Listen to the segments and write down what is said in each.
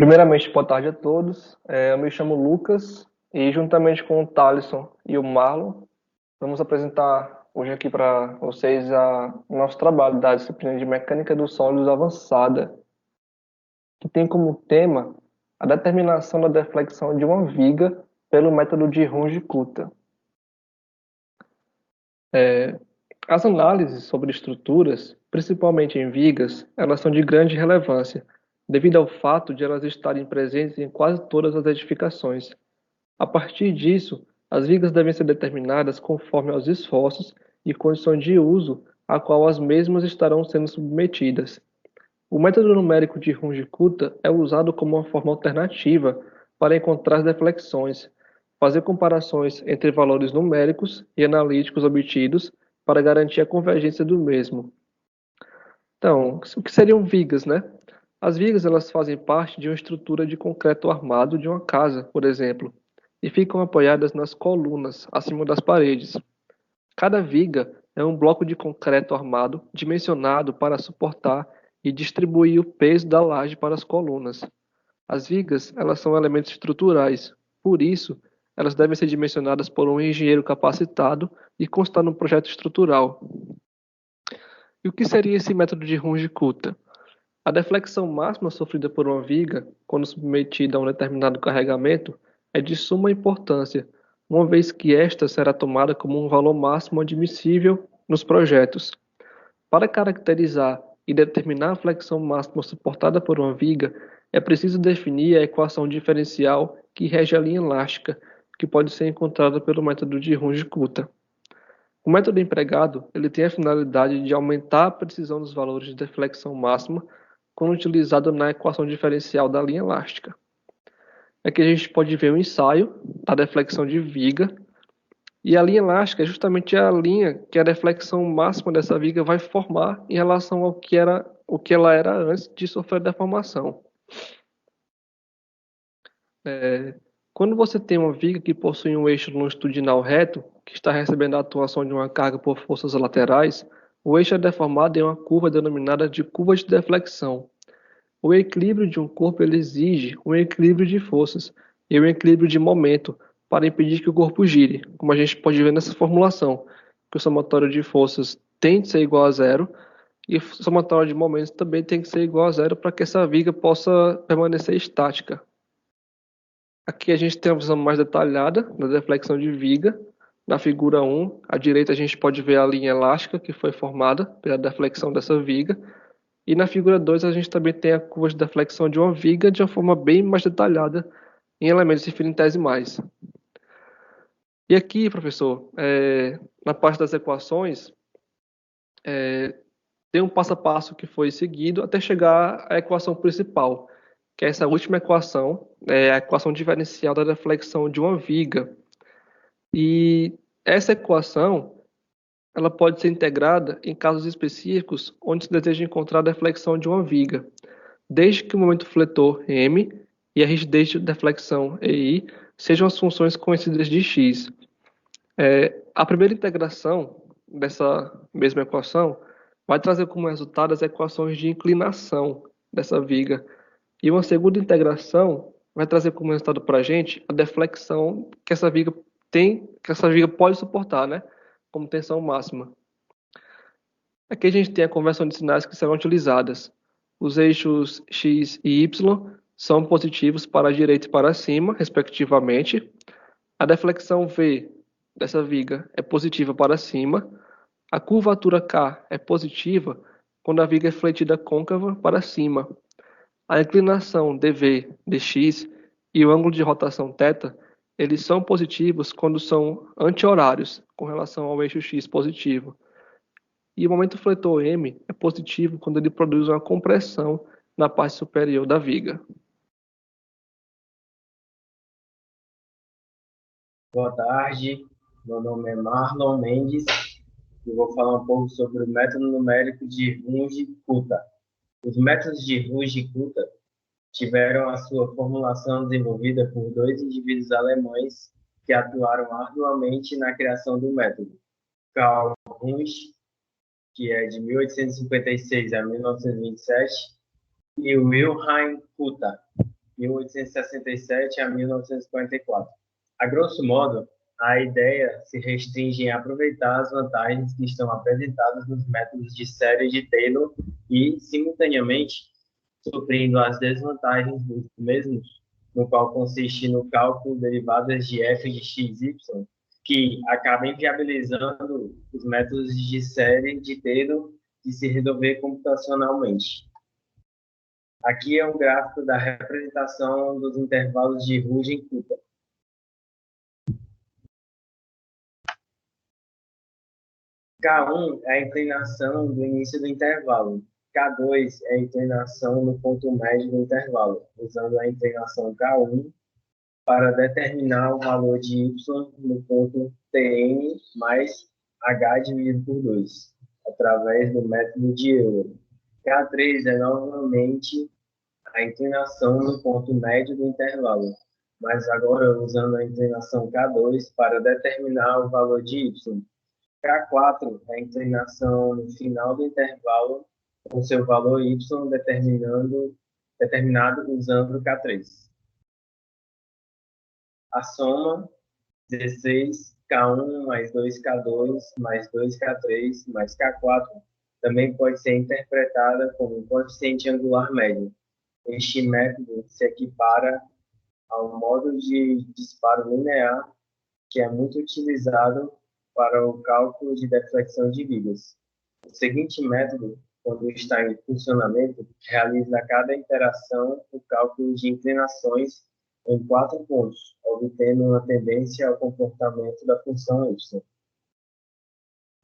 Primeiramente, boa tarde a todos. Eu me chamo Lucas e, juntamente com o Thalisson e o Marlon, vamos apresentar hoje aqui para vocês o nosso trabalho da disciplina de Mecânica dos Sólidos Avançada, que tem como tema a determinação da deflexão de uma viga pelo método de Runge-Kutta. As análises sobre estruturas, principalmente em vigas, elas são de grande relevância, devido ao fato de elas estarem presentes em quase todas as edificações. A partir disso, as vigas devem ser determinadas conforme aos esforços e condições de uso a qual as mesmas estarão sendo submetidas. O método numérico de Runge-Kutta é usado como uma forma alternativa para encontrar deflexões, fazer comparações entre valores numéricos e analíticos obtidos para garantir a convergência do mesmo. Então, o que seriam vigas, né? As vigas elas fazem parte de uma estrutura de concreto armado de uma casa, por exemplo, e ficam apoiadas nas colunas acima das paredes. Cada viga é um bloco de concreto armado dimensionado para suportar e distribuir o peso da laje para as colunas. As vigas elas são elementos estruturais, por isso, elas devem ser dimensionadas por um engenheiro capacitado e constar no projeto estrutural. E o que seria esse método de Runge-Kutta? A deflexão máxima sofrida por uma viga, quando submetida a um determinado carregamento, é de suma importância, uma vez que esta será tomada como um valor máximo admissível nos projetos. Para caracterizar e determinar a flexão máxima suportada por uma viga, é preciso definir a equação diferencial que rege a linha elástica, que pode ser encontrada pelo método de Runge-Kutta. O método empregado ele tem a finalidade de aumentar a precisão dos valores de deflexão máxima quando utilizado na equação diferencial da linha elástica. Aqui a gente pode ver um ensaio da deflexão de viga, e a linha elástica é justamente a linha que a deflexão máxima dessa viga vai formar em relação ao que ela era antes de sofrer deformação. Quando você tem uma viga que possui um eixo longitudinal reto, que está recebendo a atuação de uma carga por forças laterais, o eixo é deformado em uma curva denominada de curva de deflexão. O equilíbrio de um corpo ele exige um equilíbrio de forças e um equilíbrio de momento para impedir que o corpo gire, como a gente pode ver nessa formulação, que o somatório de forças tem de ser igual a zero e o somatório de momentos também tem que ser igual a zero para que essa viga possa permanecer estática. Aqui a gente tem uma visão mais detalhada da deflexão de viga. Na figura 1, à direita a gente pode ver a linha elástica que foi formada pela deflexão dessa viga. E na figura 2 a gente também tem a curva de deflexão de uma viga de uma forma bem mais detalhada em elementos infinitesimais. E aqui, professor, na parte das equações, tem um passo a passo que foi seguido até chegar à equação principal, que é essa última equação, a equação diferencial da deflexão de uma viga. E essa equação ela pode ser integrada em casos específicos onde se deseja encontrar a deflexão de uma viga, desde que o momento fletor m e a rigidez de deflexão EI sejam as funções conhecidas de x. A primeira integração dessa mesma equação vai trazer como resultado as equações de inclinação dessa viga. E uma segunda integração vai trazer como resultado para a gente a deflexão que essa viga tem, que essa viga pode suportar, né? Como tensão máxima. Aqui a gente tem a conversão de sinais que serão utilizadas. Os eixos x e y são positivos para a direita e para cima, respectivamente. A deflexão V dessa viga é positiva para cima. A curvatura K é positiva quando a viga é fletida côncava para cima. A inclinação dV, dx e o ângulo de rotação θ, eles são positivos quando são anti-horários com relação ao eixo x positivo. E o momento fletor M é positivo quando ele produz uma compressão na parte superior da viga. Boa tarde, meu nome é Marlon Mendes e vou falar um pouco sobre o método numérico de Runge-Kutta. Os métodos de Runge-Kutta tiveram a sua formulação desenvolvida por dois indivíduos alemães que atuaram arduamente na criação do método. Karl Runge, que é de 1856 a 1927, e Wilhelm Kutta, 1867 a 1944. A grosso modo, a ideia se restringe em aproveitar as vantagens que estão apresentadas nos métodos de série de Taylor e, simultaneamente, suprindo as desvantagens dos mesmos, no qual consiste no cálculo de derivadas de f de x, y, que acaba inviabilizando os métodos de série de Taylor de se resolver computacionalmente. Aqui é um gráfico da representação dos intervalos de Ruggen-Kutta. K1 é a inclinação do início do intervalo. K2 é a inclinação no ponto médio do intervalo, usando a inclinação K1 para determinar o valor de y no ponto Tn mais h dividido por 2, através do método de Euler. K3 é novamente a inclinação no ponto médio do intervalo, mas agora usando a inclinação K2 para determinar o valor de y. K4 é a inclinação no final do intervalo com seu valor y determinado usando K3. A soma 16 K1 mais 2K2 mais 2K3 mais K4 também pode ser interpretada como um coeficiente angular médio. Este método se equipara ao modo de disparo linear, que é muito utilizado para o cálculo de deflexão de vigas. O seguinte método, quando está em funcionamento, realiza a cada interação o cálculo de inclinações em 4 pontos, obtendo uma tendência ao comportamento da função y.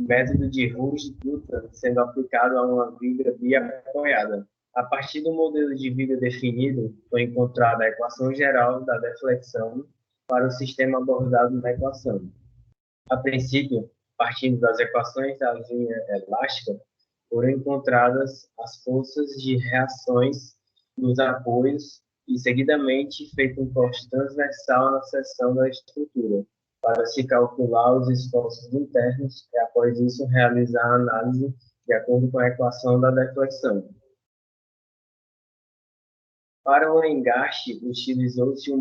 Método de Ruggen-Kutta sendo aplicado a uma viga biapoiada. A partir do modelo de viga definido, foi encontrada a equação geral da deflexão para o sistema abordado na equação. A princípio, partindo das equações da linha elástica, foram encontradas as forças de reações nos apoios e, seguidamente, feito um corte transversal na seção da estrutura, para se calcular os esforços internos e, após isso, realizar a análise de acordo com a equação da deflexão. Para o engaste, utilizou-se o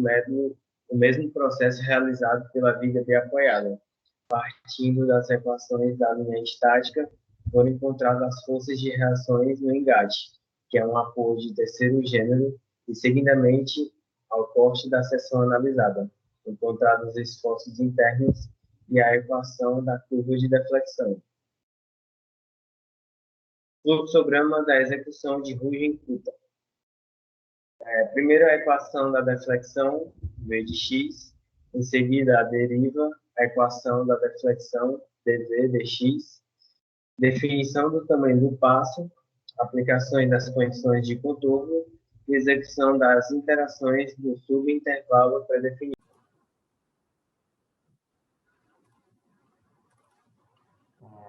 mesmo processo realizado pela viga biapoiada. Partindo das equações da linha estática, foram encontradas as forças de reações no engate, que é um apoio de terceiro gênero, e seguidamente ao corte da seção analisada, encontrados os esforços internos e a equação da curva de deflexão. Fluxograma da execução de Ruggen-Kutta. Primeiro a equação da deflexão, v de x, em seguida a deriva, a equação da deflexão, dv dx, definição do tamanho do passo, aplicações das condições de contorno e execução das interações do subintervalo pré-definido.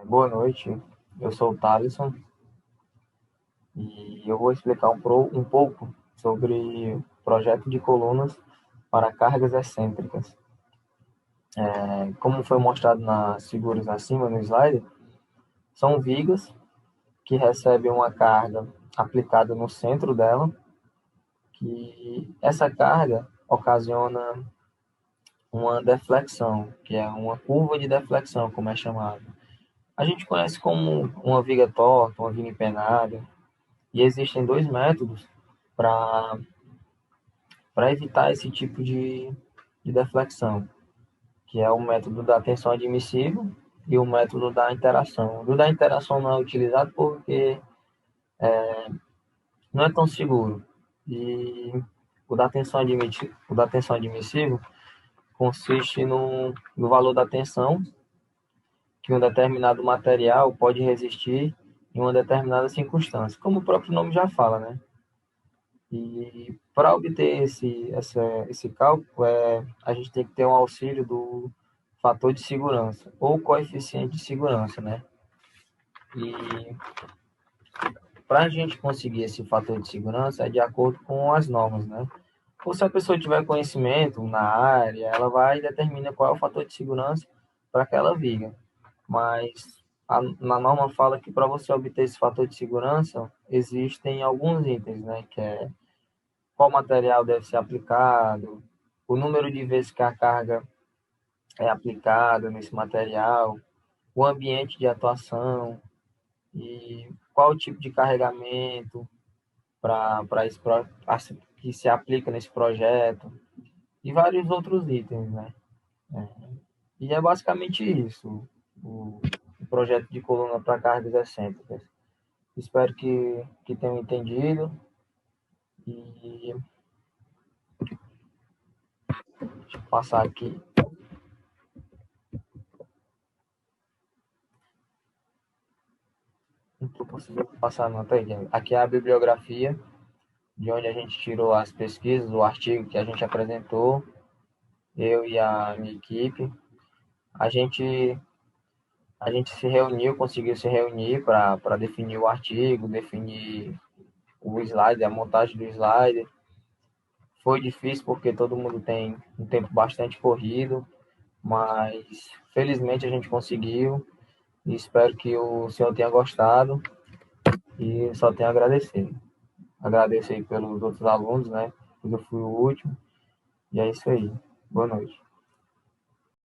Boa noite, eu sou o Thaleson e eu vou explicar um pouco sobre o projeto de colunas para cargas excêntricas. Como foi mostrado nas figuras acima no slide, são vigas que recebem uma carga aplicada no centro dela, que essa carga ocasiona uma deflexão, que é uma curva de deflexão, como é chamado. A gente conhece como uma viga torta, uma viga empenada, e existem 2 métodos para evitar esse tipo de deflexão, que é o método da tensão admissível e o método da interação. O da interação não é utilizado porque não é tão seguro. E o da tensão admissível consiste no valor da tensão que um determinado material pode resistir em uma determinada circunstância, como o próprio nome já fala, né? E para obter esse cálculo, a gente tem que ter um auxílio do fator de segurança, ou coeficiente de segurança, né? E para a gente conseguir esse fator de segurança, é de acordo com as normas, né? Ou se a pessoa tiver conhecimento na área, ela vai e determina qual é o fator de segurança para aquela viga. Mas na norma fala que para você obter esse fator de segurança, existem alguns itens, né? Que é qual material deve ser aplicado, o número de vezes que a carga é aplicada nesse material, o ambiente de atuação e qual o tipo de carregamento que se aplica nesse projeto e vários outros itens, né? E é basicamente isso, o projeto de coluna para cargas excêntricas. Espero que tenham entendido e deixa eu passar aqui. Não estou conseguindo passar a nota aí. Aqui é a bibliografia de onde a gente tirou as pesquisas, o artigo que a gente apresentou, eu e a minha equipe. A gente se reuniu, conseguiu se reunir para definir o artigo, definir o slide, a montagem do slide. Foi difícil porque todo mundo tem um tempo bastante corrido, mas felizmente a gente conseguiu e espero que o senhor tenha gostado e só tenho a agradecer. Agradeço aí pelos outros alunos, né? Eu fui o último e é isso aí. Boa noite.